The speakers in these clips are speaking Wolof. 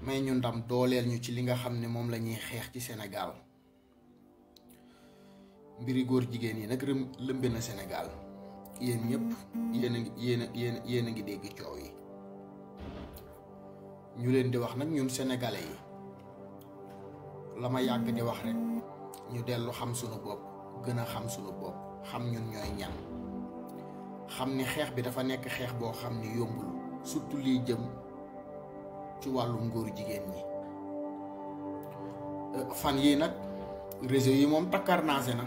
may ñu ndam dooleel ñu ci li nga xam ne moom la ñuy xeex ci Sénégal. mbiri góor jigéen yi nag lëmbe na Sénégal yéen ñëpp yéen a ngi dégg coow yi ñu leen di wax nag ñun sénégalais yi la ma yàgg di wax rek ñu dellu xam sunu bopp gën a xam sunu bopp xam ñun ñooy ñan xam ni xeex bi dafa nekk xeex boo xam ni yombul surtout liy jëm ci wàllum góor jigéen ñi. fan yii nag réseau yi moom takkarnaase na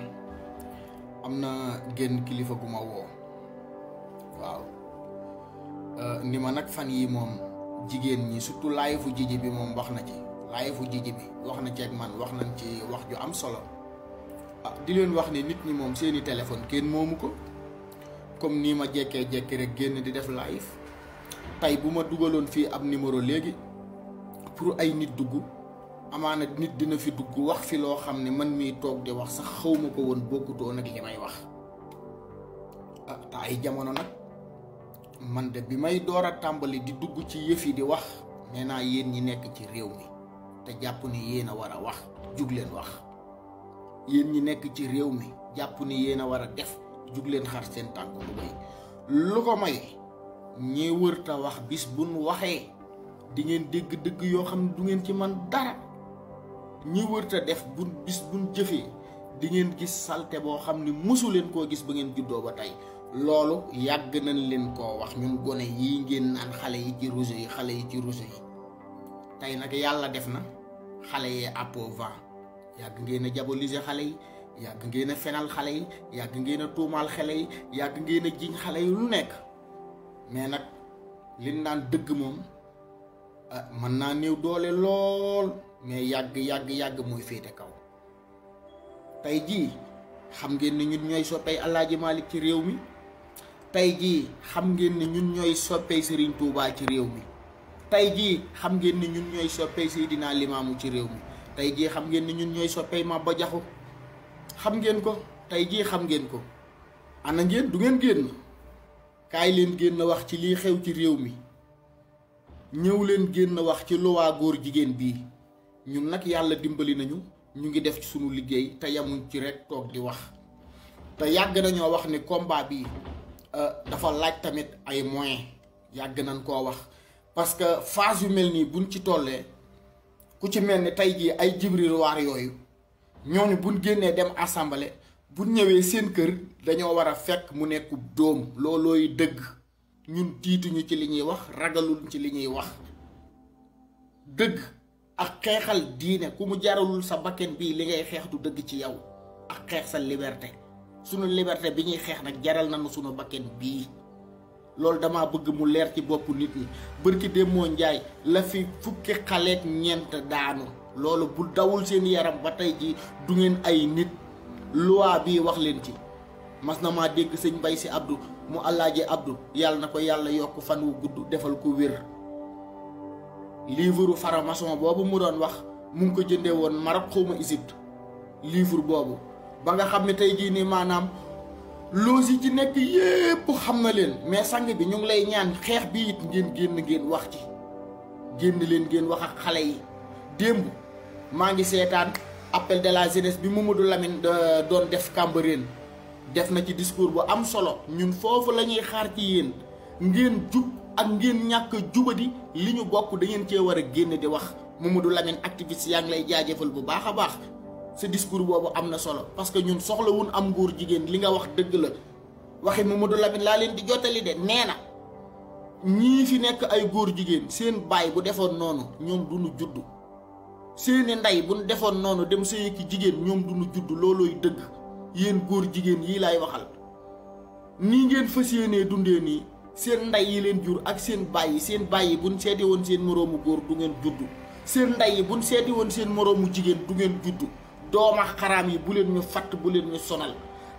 am na génn kilifa gu ma woo waaw ni ma nag fan yii moom jigéen ñi surtout laayifu jiji bi moom wax na ci laayifu jiji bi wax na ci ak man wax nañ ci wax ju am solo di leen wax ni nit ñi moom seeni téléphone kenn moomu ko comme nii ma jekkee rek génn di def live tey bu ma dugaloon fii ab numéro léegi pour ay nit dugg amaana nit dina fi dugg wax fi loo xam ne man mii toog di wax sax xawma ko woon bokkutoo nag li may wax te ay jamono nag man de bi may door a tàmbali di dugg ci yëf yi di wax nee naa yéen ñi nekk ci réew mi te jàpp ni yéen a war a wax jug leen wax yéen ñi nekk ci réew mi jàpp ni yéen a war a def jug leen xar seen tànk lu bay lu ko may ñi wërta wax bis buñ waxee di ngeen dégg dëgg yoo xam ne du ngeen ci man dara ñi wërta def bis buñ jëfee di ngeen gis salte boo xam ne mosu leen koo gis ba ngeen juddoo ba tey loolu yàgg nañ leen koo wax ñun gone yii ngeen naan xale yi ci réseau yi xale yi ci réseau yi tey nag yàlla def na xale yee appauvant yàgg ngeen a diaboliser xale yi yàgg ngeen a fenal xale yi yàgg ngeen a tuumaal xale yi yàgg ngeen a jiñ xale yi lu nekk mais nag liñ naan dëgg moom mën naa néew doole lool mais yàgg mooy féete kaw. tey jii xam ngeen ne ñun ñooy soppey Alaaji Malick ci réew mi tey jii xam ngeen ne ñun ñooy soppey Serigne Touba ci réew mi tey jii xam ngeen ne ñun ñooy soppey Seydina Limaamu ci réew mi tey jii xam ngeen ne ñun ñooy soppey Maba Jaxu xam ngeen ko tey jii xam ngeen ko ana ngeen du ngeen génn kaay leen génn wax ci lii xew ci réew mi ñëw leen génn wax ci luwaa góor jigéen bii ñun nag yàlla dimbali nañu ñu ngi def ci sunu liggéey te yamuñ ci rek toog di wax te yàgg nañoo wax ni combat bi dafa laaj tamit ay moyens yàgg nañ koo wax parce que phase yu mel nii buñ ci tollee ku ci mel ni tey jii ay Jibril Waar yooyu ñooñu buñ génnee dem assemblée buñ ñëwee seen kër dañoo war a fekk mu nekk dóom loolooy dëgg ñun tiituñu ci li ñuy wax ragalul ci li ñuy wax dëgg ak xeexal diine ku mu jaralul sa bakken bii li ngay xeex du dëgg ci yow ak xeex sa liberté sunu liberté bi ñuy xeex nag jaral nañu sunu bakken bii loolu dama bëgg mu leer ci bopp nit ñi bërki Demba Njaay la fi fukki xaleek ñeent daanu loolu bu dawul seen yaram ba tey ji du ngeen ay nit loi bii wax leen ci mas na maa dégg sëñ Mbay Si Abdou mu Alaaji Abdou yàlla na ko yàlla yokk fan wu gudd defal ko wér livre faramason boobu mu doon wax mu ngi ko jëndee woon Maroc xawma Égypte livre boobu ba nga xam ne tey jii nii maanaam loos yi ci nekk yépp xam na leen mais sang bi ñu ngi lay ñaan xeex bi it ngeen wax ci génn leen ngeen wax ak xale yi démb maa ngi seetaan appel de la jeunesse bi Mamadou Lamine doon def Cambérène def na ci discours bu am solo ñun foofu la ñuy xaar ci yéen ngeen jub ak ngeen ñàkk jubadi li ñu bokk da ngeen cee war a génn di wax Mamadou Lamine activiste yaa ngi lay jaajëfal bu baax a baax sa discours boobu am na solo parce que ñun soxlawun am góor jigéen li nga wax dëgg la waxi Mamadou Lamine laa leen di jottali de nee na ñii fi nekk ay góor jigéen seen baay bu defoon noonu ñoom du ñu judd seeni ndey bu ñu defoon noonu dem sëy ki jigéen ñoom du ñu judd loolooy dëgg yéen góor jigéen yii laay waxal nii ngeen fas yéenee dundee nii seen ndey yi leen jur ak seen baay yi buñ seeti woon seen moroomu góor du ngeen judd seen ndey yi buñ seeti woon seen moroomu jigéen du ngeen judd dooma xaraam yi bu leen ñu fatt bu leen ñu sonal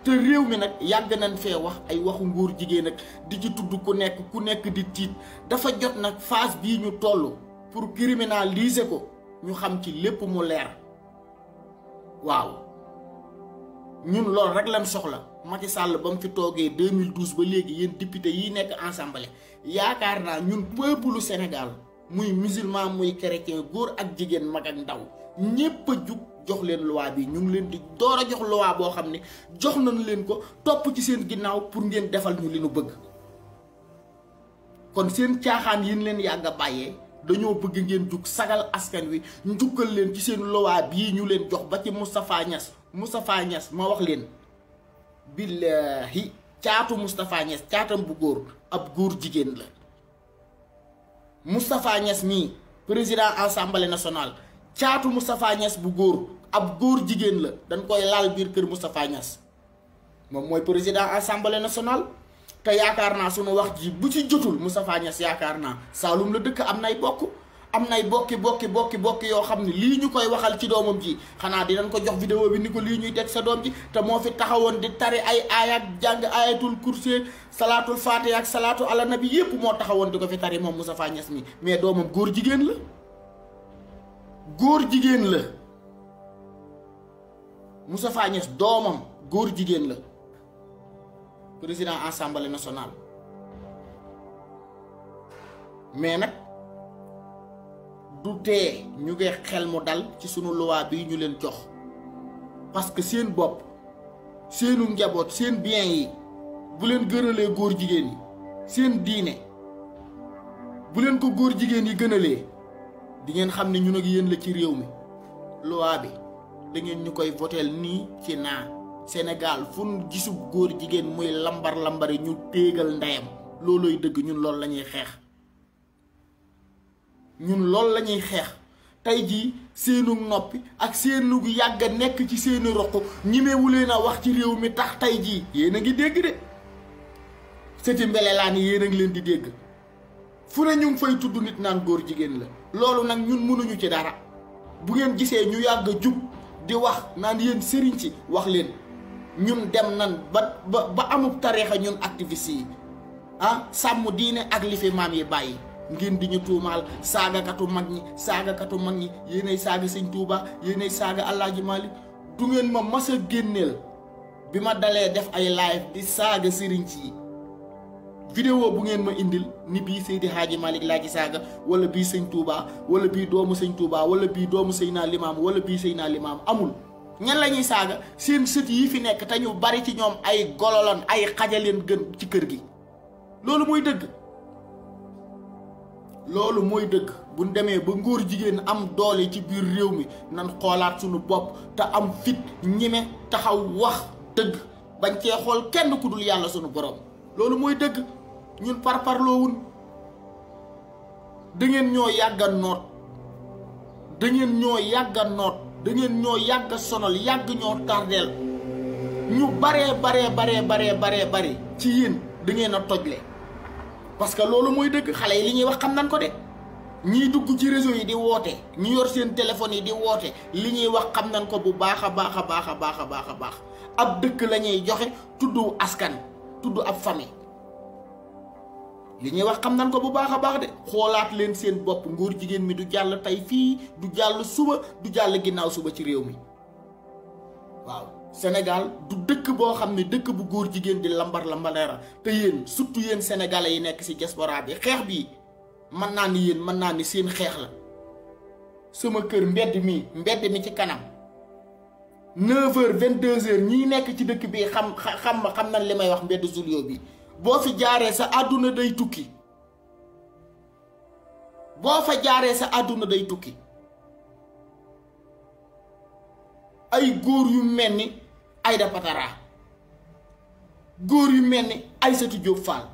te réew mi nag yàgg nañ fee wax ay waxu ngóor jigéen ak di ci tudd ku nekk di tiit dafa jot nag phase bii ñu toll pour criminaliser ko ñu xam ci lépp mu leer waaw ñun loolu rek lañ soxla Macky Sall ba mu fi toogee 2012 ba léegi yéen député yi nekk assemblée yaakaar naa ñun peuple Sénégal muy musulman muy chrétien góor ak jigéen mag ak ndaw ñépp a jug jox leen loi bi ñu ngi leen di door a jox loi boo xam ne jox nañ leen ko topp ci seen ginnaaw pour ngeen defal ñu li nu bëgg. kon seen caaxaan yi leen yàgg a bàyyee dañoo bëgg ngeen jug sagal askan wi njukkal leen ci seen loi bii ñu leen jox ba ci Moustapha Niass ma wax leen billahi caatu Moustapha Niass caatam bu góor ab góor jigéen la. Moustapha Niass mii président assemblée nationale caatu Moustapha Niass bu góor ab góor jigéen la dañ koy laal biir kër Moustapha Niass moom mooy président assemblée nationale. te yaakaar naa sunu wax ji bu ci jotul Moustapha Niass yaakaar naa Saalum la dëkk am nay bokki yoo xam ne lii ñu koy waxal ci doomam ji xanaa dinañ ko jox vidéo bi ni ko lii ñuy teg sa doom ji te moo fi taxawoon di tari ay aayat jàng ayatul kursi salaatul faatiha ak salaatu ala nabi yépp moo taxawoon di ko fi tari moom Moustapha Niass mi mais doomam góor jigéen la Moustapha Niass doomam góor jigéen la président assemblée nationale mais nag du tee ñu ngi xel mu dal ci sunu loi bi ñu leen jox parce que seen bopp seenu njaboot seen bien yi bu leen gënalee góor jigéen yi seen diine bu leen ko góor jigéen yi gënalee di ngeen xam ne ñun ak yéen la ci réew mi loi bi da ngeen ñu koy voteel nii ci naa Sénégal fu nu gisub góor jigéen muy lambar-lambari ñu téegal ndeyam loolooy dëgg ñun loolu la ñuy xeex tey jii seenu noppi ak seenu yàgg a nekk ci seeni roq ñimewu leen a wax ci réew mi tax tey jii yéen a ngi dégg de sëti mbelelaan yi yéen a ngi leen di dégg fu ne ñu ngi fay tudd nit naan góor jigéen la loolu nag ñun mënuñu ci dara bu ngeen gisee ñu yàgg a jub di wax naan yéen sëriñ si wax leen ñun dem nan ba amub tariixa ñun activiste yi sàmm diine ak li fi maam yi bàyyi ngeen di ñu tuumaal saagakatu mag ñi yéenay saaga sëñ Tuuba yéenay saaga Alaaji Maalik du ngeen ma mas a génneel bi ma dalee def ay live di saaga sëriñ ci vidéo bu ngeen ma indil ni bii Seydi Hadji Malick laa ci saaga wala bii sëñ Tuuba wala bii doomu sëñ Tuuba wala bii doomu Seydina Limaam wala bii Seydina Limaam amul. ñan la ñuy saaga seen sët yi fi nekk te ñu bari ci ñoom ay gololan ay xajaleen gën ci kër gi loolu mooy dëgg bu ñu demee ba ngóor jigéen am doole ci biir réew mi nan xoolaat suñu bopp te am fit ñime taxaw wax dëgg bañ cee xool kenn ku dul yàlla suñu borom loolu mooy dëgg ñun parparloowun da ngeen ñoo yàgg a noot da ngeen ñoo yàgg a sonal yàgg ñoo tardeel ñu baree bare ci yéen da ngeen a tojle parce que loolu mooy dëgg xale yi li ñuy wax xam nañ ko de ñiy dugg ci réseau yi di woote ñu yor seen téléphone yi di woote li ñuy wax xam nañ ko bu baax a baax ab dëkk la ñuy joxe tudd askan tudd ab famille li ñuy wax xam nañ ko bu baax a baax de xoolaat leen seen bopp ngóor jigéen mi du jàll tey fii du jàll suba du jàll ginnaaw suba ci réew mi waaw Sénégal du dëkk boo xam ne dëkk bu góor jigéen di lambar te yéen surtout yéen sénégalais yi nekk ci diaspora bi xeex bi mën naa ni seen xeex la sama kër mbedd mi ci kanam 9h 22h ñi nekk ci dëkk bi xam nañ li may wax mbedd Zulio bi boo fi jaaree sa àdduna day tukki ay góor yu mel ni Aïda Patara góor yu mel ni Aïssatou Diop Fall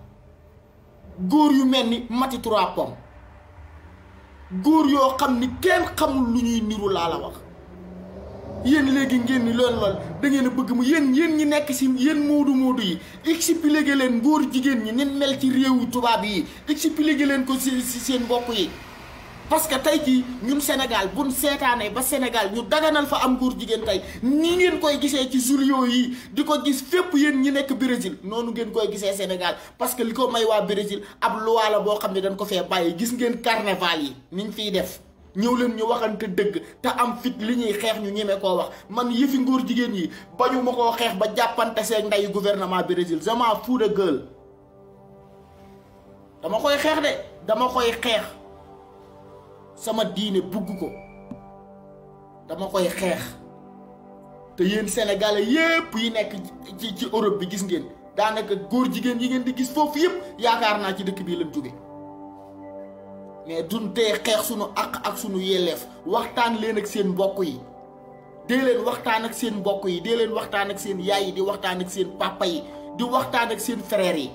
góor yu mel ni Mati Trois Pommes góor yoo xam ni kenn xamul lu ñuy niru laa la wax yéen léegi ngeen ni lool da ngeen a bëgg mu yéen ñi nekk ci yéen moodu yi expliquer leen góor jigéen ñi nen mel ci réewu tubaab yi expliquer leen ko ci seen mbokk yi parce que tey jii ñun Sénégal buñ seetaanee ba Sénégal ñu daganal fa am góor jigéen tey ni ngeen koy gisee ci Zulio yi di ko gis fépp yéen ñi nekk Brésil noonu ngeen koy gisee Sénégal parce que li ko may waa Brésil ab loi la boo xam ne dañ ko fee bàyyi gis ngeen carnaval yi niñ fiy def ñëw leen ñu waxante dëgg te am fit li ñuy xeex ñu ñeme koo wax man yëfi ngóor jigéen yi bañu ma koo xeex ba jàppante seeg ndeyu gouvernement Brésil je m'en fous de gueule dama koy xeex sama diine bugg ko dama koy xeex te yéen sénégalais yépp yi nekk ci Europe bi gis ngeen daanaka góor jigéen yi ngeen di gis foofu yépp yaakaar naa ci dëkk bii lañ jóge mais duñ tee xeex sunu àq ak sunu yelleef waxtaan leen ak seen mbokk yi dee leen waxtaan ak seen mbokk yi dee leen waxtaan ak seen yaay yi di waxtaan ak seen papa yi di waxtaan ak seen frères yi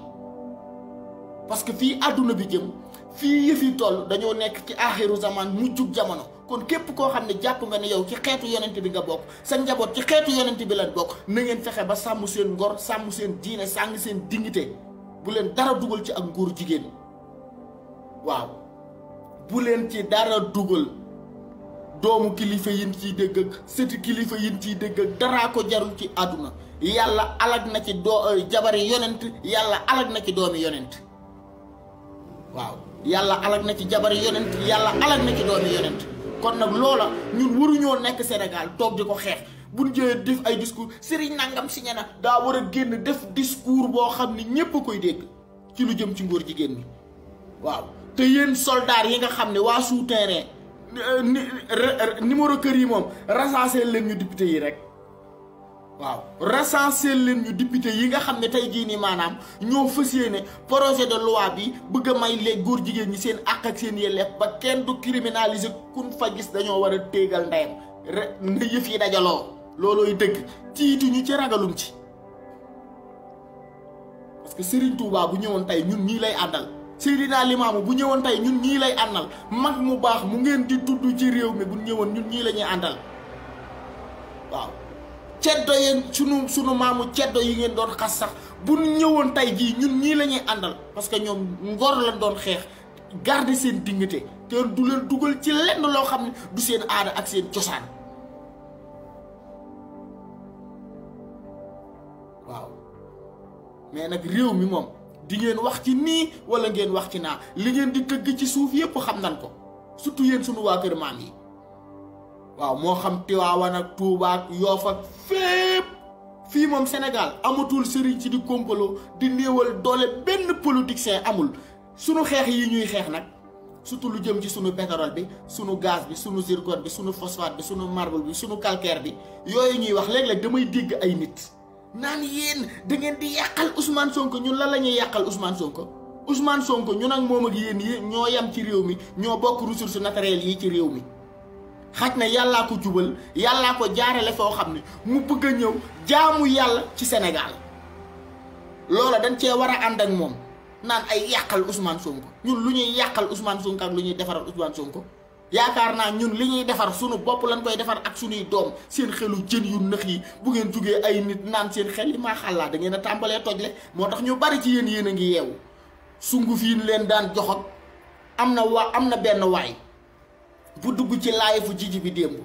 parce que fii àdduna bi jëm fii yëf yi toll dañoo nekk ci aaxiru zaman mujjug jamono kon képp koo xam ne jàpp nga ne yow ci xeetu yonent bi nga bokk sa njaboot ci xeetu yonent bi lañ bokk na ngeen fexe ba sàmm seen ngor sàmm seen diine sàng seen dignité bu leen dara dugal ci ak nguur jigéen waaw bu leen ci dara dugal doomu kilifa yin ciy dégg ak sëti kilifa yin ciy dégg ak daraa ko jarul ci àdduna yàlla alag na ci jabari yonent yàlla alag na ci doomi yonent waaw yàlla alag na ci jabari yonent yàlla alag na ci doomi yonent kon nag loola ñun waruñoo nekk Sénégal toog di ko xeex buñ jëlee def ay discours sëriñ nangam signé na daa war a génn def discours boo xam ne ñépp a koy dégg ci lu jëm ci ngóor jigéen ñi waaw te yéen soldats yi nga xam ne waa souterrain numéro kër yi moom recensé leen ñu député yi rek waaw recensé leen ñu député yi nga xam ne tey jii nii maanaam ñoo fas yéene projet de loi bi bëgg a may léegi góor jigéen ñi seen àq ak seen yelleef ba kenn du criminaliser kun fa gis dañoo war a téegal ndeyam na yëf yi dajaloo loolooy dëgg tiituñu ci ragalum ci parce que Serigne Touba bu ñëwoon tey ñun ñii lay àndal Seydina Limaamu bu ñëwoon tey ñun ñii lay àndal mag mu baax mu ngeen di tudd ci réew mi bu ñëwoon ñun ñii la ñuy àndal waaw ceddo yéen sunu maamu ceddo yi ngeen doon xas sax bu ñëwoon tey jii ñun ñii la ñuy àndal parce que ñoom ngor lañ doon xeex garder seen dignité te du leen dugal ci lenn loo xam ne du seen aada ak seen cosaan waaw mais nag réew mi moom di ngeen wax ci nii wala ngeen wax ci naa li ngeen di tëgg ci suuf yépp xam nan ko surtout yéen sunu waa kër maam yi waaw moo xam Tiwaawan ak Tuubaa ak Yoof ak fépp fii moom Sénégal amatul sëriñ ci di kompaloo di néewal doole benn politicien amul sunu xeex yi ñuy xeex nag surtout lu jëm ci sunu pétrole bi sunu gaz bi sunu zircon bi sunu phosphate bi sunu marbre bi sunu calcaire bi yooyu ñuy wax léeg-léeg damay dégg ay nit naan yéen da ngeen di yàqal Ousmane Sonko ñun lan la ñuy yàqal Ousmane Sonko Ousmane Sonko ñun ak moom ak yéen yi ñoo yem ci réew mi ñoo bokk ressources naturelles yi ci réew mi xaj na yàllaa ko jubal yàllaa ko jaarale foo xam ne mu bëgg a ñëw jaamu yàlla ci Sénégal loola dañ cee war a ànd ak moom naan ay yàqal Ousmane Sonko ñun lu ñuy yàqal Ousmane Sonko ak lu ñuy defaral Ousmane Sonko yaakaar naa ñun li ñuy defar sunu bopp lañ koy defar ak sunuy doom seen xelu jën yu nëx yi bu ngeen jugee ay nit naan seen xel yi maa xàllaa da ngeen a tàmbalee tojle moo tax ñu bari ci yéen a ngi yeewu sunguf yi leen daan jox ak am na benn waay bu dugg ci laay fu jiji bi démb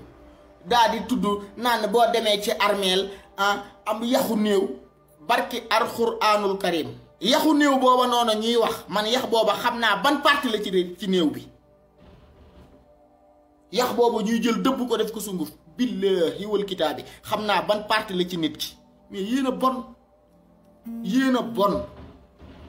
daa di tudd naan boo demee ci armeel am yaxu néew barki alxuraanul karim yaxu néew booba noonu ñuy wax man yax booba xam naa ban parti la ci néew bi yax boobu ñuy jël dëbb ko def ko sunguf billaahi wal kitaabi xam naa ban parti la ci nit ki mais yéen a bon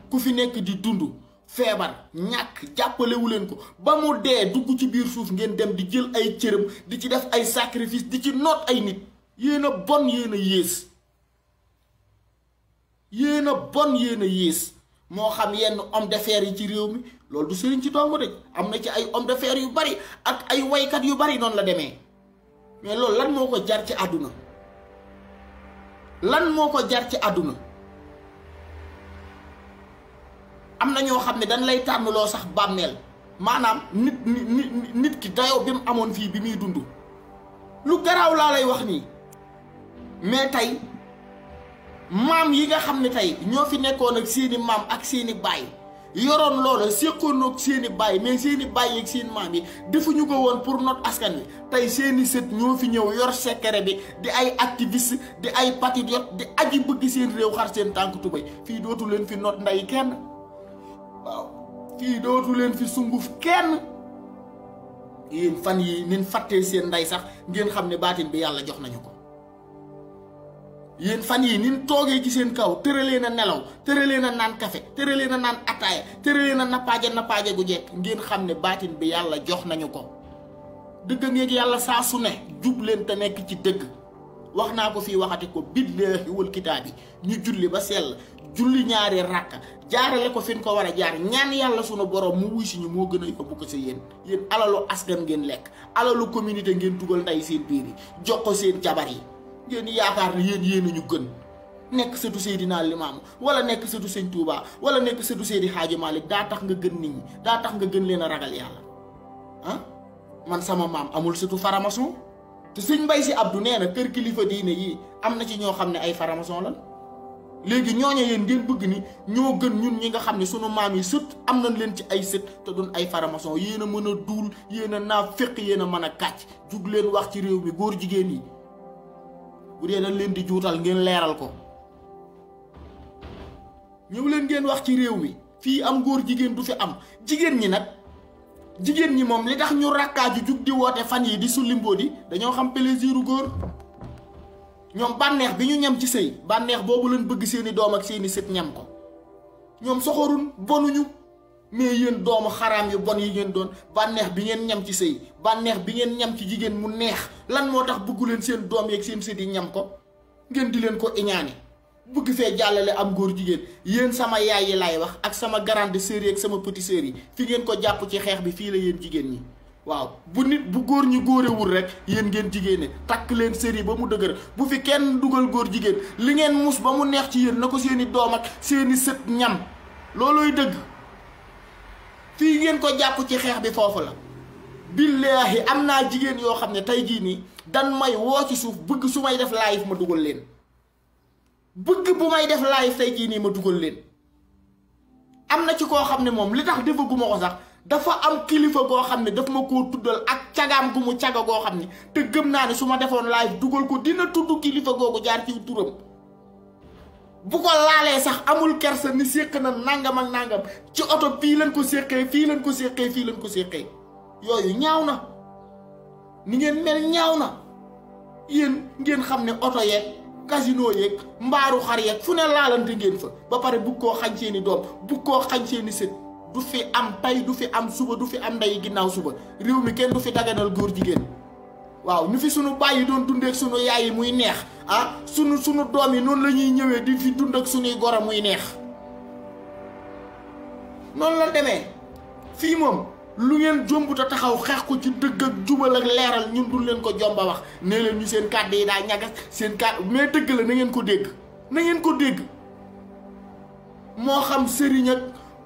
ku fi nekk di dund feebar ñàkk jàppalewu leen ko ba mu dee dugg ci biir suuf ngeen dem di jël ay cëram di ci def ay sacrifice di ci noot ay nit yéen a bon yéen a yées yéen a bon yéen a yées moo xam yenn homme d'affaires yi ci réew mi loolu du sëriñ ci dong de am na ci ay homme d'affaires yu bari ak ay waykat yu bari noonu la demee mais loolu lan moo ko jar ci àdduna lan moo ko jar ci àdduna am na ñoo xam ne dañ lay tànnloo sax bàmmeel maanaam nit ki dayoo bi mu amoon fii bi muy dund lu garaaw laa lay wax nii mais tey maam yi nga xam ne tey ñoo fi nekkoon ak seeni maam ak seeni baay yoroon loola séqoon ak seeni baay mais seeni baay ak seen maam yi defuñu ko woon pour not askan wi tey seeni sët ñoo fi ñëw yor secret bi di ay activiste di ay patriote di aji bëgg seen réew xar seen tànk tubéy fii dootu leen fi not nday kenn waaw fii dootu leen fi sunguf kenn yéen fan yi nin fàttee seen nday sax ngeen xam ne baatin bi yàlla jox nañu ko yéen fan yi nin toogee ci seen kaw tëralee na nelaw tëralee na naan café tëralee na naan ataaya tëralee na nappaaje gu jekk ngeen xam ne baatin bi yàlla jox nañu ko dëgg ngeeg yàlla saa su ne jub leen te nekk ci dëgg. wax naa ko fii waxati ko billaahi wal kitaabi ñu julli ba sell julli ñaari rakka jaarale ko fi ñu ko war a jaar ñaan yàlla sunu borom mu wuy si ñu moo gën a yóbbu ko si yéen alalu askan ngeen lekk alalu communauté ngeen dugal nday seen biir yi jox ko seen jabar yi ngeen yaakaar ne yéen ñu gën nekk sëtu Seydina Limaamu wala nekk sëtu Sëñ Tuubaa wala nekk sëtu Seydi Xaaji Maalik daa tax nga gën nit ñi daa tax nga gën leen a ragal yàlla ah man sama maam amul sëtu faramason te sëñ Mbay Si Abdu nee na kër kilifa diine yi am na ci ñoo xam ne ay faramason lan léegi ñooñu yéen ngeen bëgg ni ñoo gën ñun ñi nga xam ne sunu maam yi sët am nañ leen ci ay sët te duñ ay faramason yéen a mën a duul yéen a naaféq yéen a mën a kàcc jug leen wax ci réew mi góor jigéen yi bu dee dañ leen di juutal ngeen leeral ko ñëw leen ngeen wax ci réew mi fii am góor jigéen du fi am jigéen ñi nag jigéen ñi moom li tax ñu rakkaaju jug di woote fan yi di sulli mbóodi dañoo xam plaisiru góor ñoom bànneex bi ñu ñam ci sëy bànneex boobu leen bëgg seeni doom ak seeni sët ñam ko ñoom soxorun bonuñu mais yéen doomu xaraam yu bon yi ngeen doon bànneex bi ngeen ñam ci sëy bànneex bi ngeen ñam ci jigéen mu neex lan moo tax bëggu leen seen doom yeeg seen sët yi ñam ko ngeen di leen ko iñaane bëgg fee jàllale am góor jigéen yéen sama yaay yi laay wax ak sama grande sœur yi ak sama petit sœur yi fi ngeen ko jàpp ci xeex bi fii la yéen jigéen ñi waaw bu nit bu góor ñi góorewul rek yéen ngeen jigéene takk leen sër yi ba mu dëgër bu fi kenn dugal góor jigéen li ngeen mus ba mu neex ci yéen na ko seeni doom ak seeni sët ñam loolooy dëgg fii ngeen ko jàpp ci xeex bi foofu la billaahi am naa jigéen yoo xam ne tey jii nii dan may woo ci suuf bëgg su may def live ma dugal leen bëgg bu may def live tey jii nii ma dugal leen am na ci koo xam ne moom li tax defaguma ko sax dafa am kilifa goo xam ne daf ma koo tuddal ak cagaam gu mu caga goo xam ne te gëm naa ne su ma defoon live dugal ko dina tudd kilifa googu jaar ci turam bu ko laalee sax amul kersa ni séq na nangam ak nangam ci oto fii lañ ko séqee fii lañ ko séqee fii lañ ko séqee yooyu ñaaw na ni ngeen mel ñaaw na yéen ngeen xam ne oto yeeg casino yeeg mbaaru xar yeeg fu ne laalante ngeen fa ba pare bugg koo xañ seeni doom bugg koo xañ seeni sët du fi am tey du fi am suba du fi am ndey ginnaaw suba réew mi kenn du fi daganal góor jigéen waaw ni fi sunu baay yi doon dundee ak sunu yaay yi muy neex ah sunu doom yi noonu la ñuy ñëwee di fi dund ak sunuy goro muy neex noonu la demee fii moom lu ngeen jombuta taxaw xeex ko ci dëgg ak jubal ak leeral ñun dul leen ko jomba wax nee leen ñu seen kàddu yi daa ñagas seen kàddu mais dëgg la na ngeen ko dégg na ngeen ko dégg moo xam sëriñ ak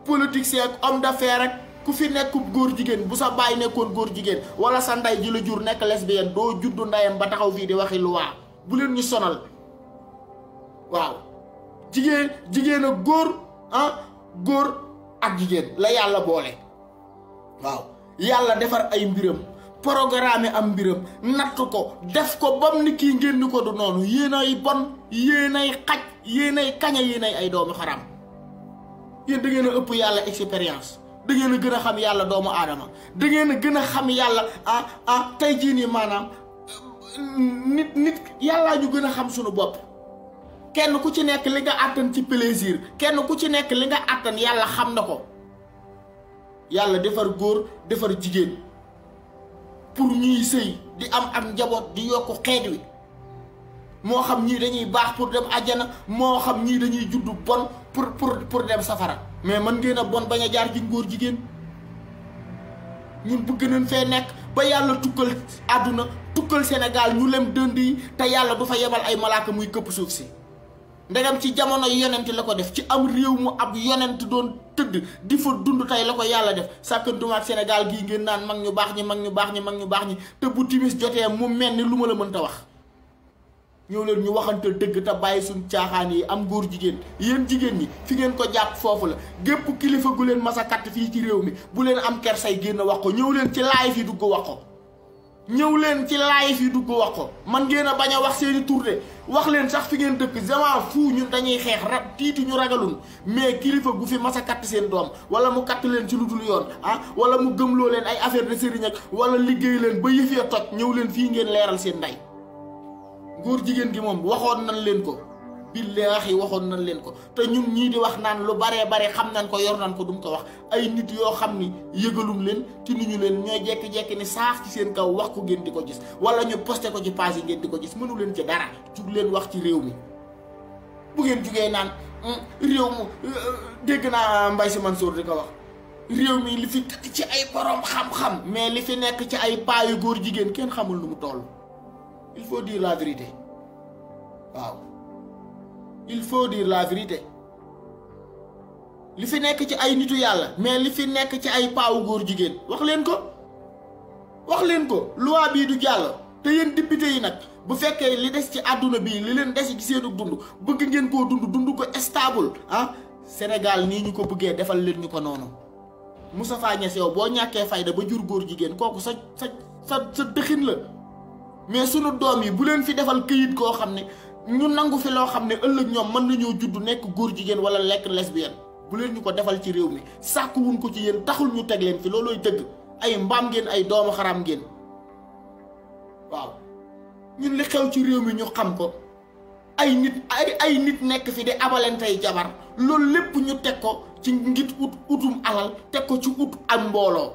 politicien ak homme d'affaires ak ku fi nekkub góor jigéen bu sa baay nekkoon góor jigéen wala sa ndey ji la jur nekk lesbienne doo juddu ndeyam ba taxaw fii di waxi luwaa bu leen ñu sonal waaw jigéen ak góor góor ak jigéen la yàlla boole waaw yàlla defar ay mbiram programme am mbiram natt ko def ko bam ni kii ngeen ni ko du noonu yéenay bon yéenay xaj yéenay kaña yéenay ay doomu xaram yéen da ngeen a ëpp yàlla expérience da ngeen a gën a xam yàlla doomu aadama da ngeen a gën a xam yàlla tey jii nii maanaam nit yàllaa ñu gën a xam suñu bopp kenn ku ci nekk li nga àttan ci plaisir kenn ku ci nekk li nga àttan yàlla xam na ko yàlla defar góor defar jigéen pour ñuy sëy di am ak njaboot di yokk xeet wi moo xam ñii dañuy baax pour dem àjjana moo xam ñii dañuy juddu bon pour dem safara mais mën ngeen a bon bañ a jaar ci góor jigéen ñun bëgg nañ fee nekk ba yàlla tukkal àdduna tukkal Sénégal ñu lem dënd yi te yàlla du fa yebal ay malaaka muy këpp suuf si ndegam ci jamono yonent la ko def ci am réew mu ab yonent doon tëdd di fa dund tey la ko yàlla def sàkkantuma ak Sénégal gii ngeen naan mag ñu baax ñi te bu timis jotee mu mel ni lu ma la mënta wax ñëw leen ñu waxante dëgg te bàyyi suñ caaxaan yi am góor jigéen yéen jigéen ñi fi ngeen ko jàpp foofu la gépp kilifa gu leen masa katt fii ci réew mi bu leen am kersay génn wax ko ñëw leen ci live yi dugg wax ko ñëw leen ci live yi dugg wax ko man ngeen a bañ a wax seeni tur de wax leen sax fi ngeen dëkk jamono fu ñun dañuy xeex tiiti ñu ragalun mais kilifa gu fi masa katt seen doom wala mu katt leen ci lu dul yoon wala mu gëmloo leen ay affaire de sëriñ ak wala liggéey leen ba yëf ya toj ñëw leen fii ngeen leeral seen ndey góor jigéen gi moom waxoon nañ leen ko billaahi waxoon nañ leen ko te ñun ñii di wax naan lu baree bare xam nañ ko yor nañ ko duñ ko wax ay nit yoo xam ni yëgalum leen tinuñu leen ñooy jekki-jekki ni saax ci seen kaw wax ko ngeen di ko gis wala ñu posté ko ci page yi ngeen di ko gis mënu leen ci dara jug leen wax ci réew mi. bu ngeen jugee naan réew mu dégg naa Mbaye Sy Mansour di ko wax réew mi li fi ci ay borom xam-xam mais li fi nekk ci ay paayu góor jigéen kenn xamul lu mu toll. il faut dire la vérité waaw il faut dire la vérité li fi nekk ci ay nitu yàlla mais li fi nekk ci ay paawu góor jigéen wax leen ko loi bii du jàll te yéen député yi nag bu fekkee li des ci àdduna bii li leen des ci seenu dund bëgg ngeen koo dund ko stable ah Sénégal nii ñu ko bëggee defal leen ñu ko noonu Moustapha Niasse yow boo ñàkkee fayda ba jur góor jigéen kooku sa dëxin la mais sunu doom yi bu leen fi defal këyit koo xam ne ñu nangu fi loo xam ne ëllëg ñoom mën nañoo judd nekk góor jigéen wala lekk lesbienne bu leen ñu ko defal ci réew mi sàkkuwuñ ko ci yéen taxul ñu teg leen fi loolooy dëgg ay mbaam ngeen ay doomu xaram ngeen waaw ñun li xew ci réew mi ñu xam ko ay nit nekk fi di abalantey jabar loolu lépp ñu teg ko ci ngir utum alal teg ko ci ut am mbooloo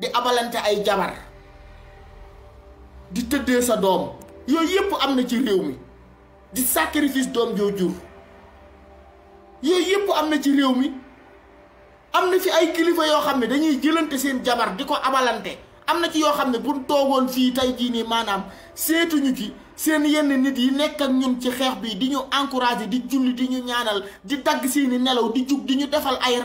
di abalante ay jabar di tëddee sa doom yooyu yëpp am na ci réew mi di sacrifice doom joo jur yooyu yëpp am na ci réew mi am na fi ay kilifa yoo xam ne dañuy jëlante seen jabar di ko abalante am na ci yoo xam ne buñ toogoon fii tey jii nii maanaam seetuñu ci seen yenn nit yi nekk ak ñun ci xeex bi di ñu encouragé di julli di ñu ñaanal di dagg seeni nelaw di jug di ñu defal ay